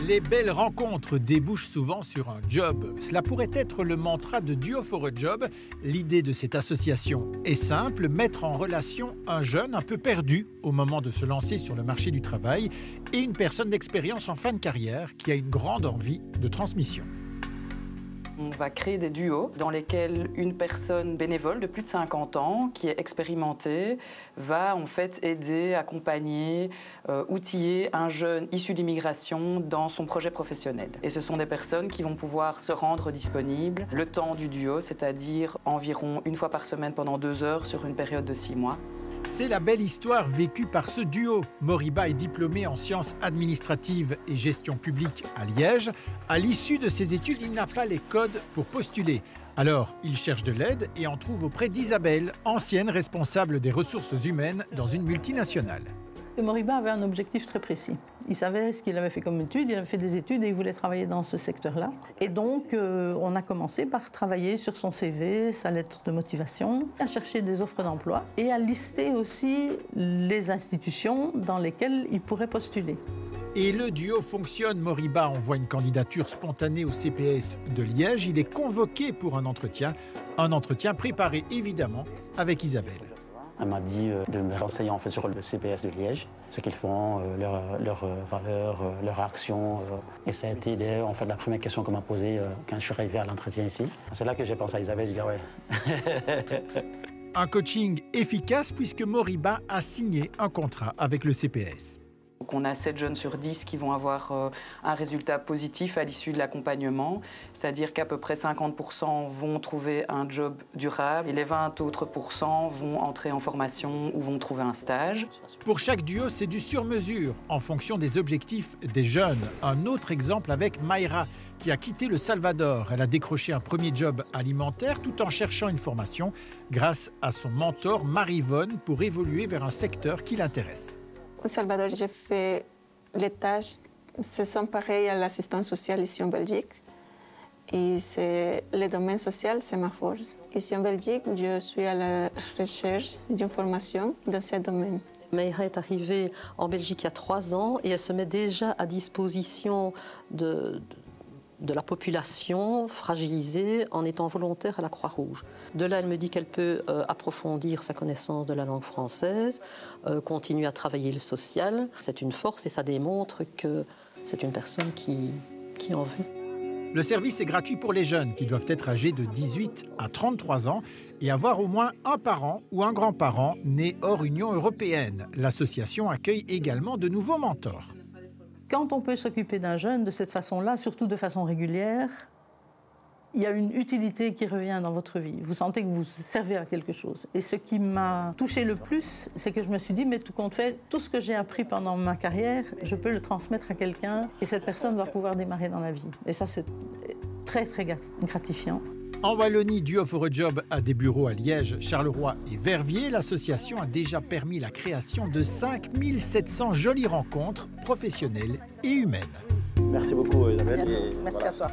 Les belles rencontres débouchent souvent sur un job. Cela pourrait être le mantra de Duo for a Job. L'idée de cette association est simple, mettre en relation un jeune un peu perdu au moment de se lancer sur le marché du travail et une personne d'expérience en fin de carrière qui a une grande envie de transmission. On va créer des duos dans lesquels une personne bénévole de plus de 50 ans, qui est expérimentée, va en fait aider, accompagner, outiller un jeune issu d'immigration dans son projet professionnel. Et ce sont des personnes qui vont pouvoir se rendre disponibles le temps du duo, c'est-à-dire environ une fois par semaine pendant 2 heures sur une période de 6 mois. C'est la belle histoire vécue par ce duo. Moriba est diplômé en sciences administratives et gestion publique à Liège. À l'issue de ses études, il n'a pas les codes pour postuler. Alors, il cherche de l'aide et en trouve auprès d'Isabelle, ancienne responsable des ressources humaines dans une multinationale. Moriba avait un objectif très précis. Il savait ce qu'il avait fait comme études, il avait fait des études et il voulait travailler dans ce secteur-là. Et donc, on a commencé par travailler sur son CV, sa lettre de motivation, à chercher des offres d'emploi et à lister aussi les institutions dans lesquelles il pourrait postuler. Et le duo fonctionne. Moriba envoie une candidature spontanée au CPS de Liège. Il est convoqué pour un entretien préparé évidemment avec Isabelle. Elle m'a dit de me renseigner en fait sur le CPS de Liège, ce qu'ils font, leurs valeurs, leurs actions. Et ça a été en fait la première question qu'on m'a posée quand je suis arrivé à l'entretien ici. C'est là que j'ai pensé à Isabelle, je dis ouais. Un coaching efficace puisque Moriba a signé un contrat avec le CPS. Donc on a 7 jeunes sur 10 qui vont avoir un résultat positif à l'issue de l'accompagnement, c'est-à-dire qu'à peu près 50% vont trouver un job durable et les 20 autres pourcents vont entrer en formation ou vont trouver un stage. Pour chaque duo, c'est du sur-mesure en fonction des objectifs des jeunes. Un autre exemple avec Mayra qui a quitté le Salvador. Elle a décroché un premier job alimentaire tout en cherchant une formation grâce à son mentor Marivonne pour évoluer vers un secteur qui l'intéresse. Au Salvador, j'ai fait les tâches, ce sont pareilles à l'assistance sociale ici en Belgique. Et le domaine social, c'est ma force. Ici en Belgique, je suis à la recherche d'une formation dans ce domaine. Mayra est arrivée en Belgique il y a 3 ans et elle se met déjà à disposition de la population fragilisée en étant volontaire à la Croix-Rouge. De là, elle me dit qu'elle peut approfondir sa connaissance de la langue française, continuer à travailler le social. C'est une force et ça démontre que c'est une personne qui en veut. Le service est gratuit pour les jeunes qui doivent être âgés de 18 à 33 ans et avoir au moins un parent ou un grand-parent né hors Union européenne. L'association accueille également de nouveaux mentors. Quand on peut s'occuper d'un jeune de cette façon-là, surtout de façon régulière, il y a une utilité qui revient dans votre vie. Vous sentez que vous servez à quelque chose. Et ce qui m'a touchée le plus, c'est que je me suis dit, mais tout compte fait, tout ce que j'ai appris pendant ma carrière, je peux le transmettre à quelqu'un et cette personne va pouvoir démarrer dans la vie. Et ça, c'est très, très gratifiant. En Wallonie, Duo for a Job a des bureaux à Liège, Charleroi et Verviers. L'association a déjà permis la création de 5700 jolies rencontres professionnelles et humaines. Merci beaucoup Isabelle. Merci à toi.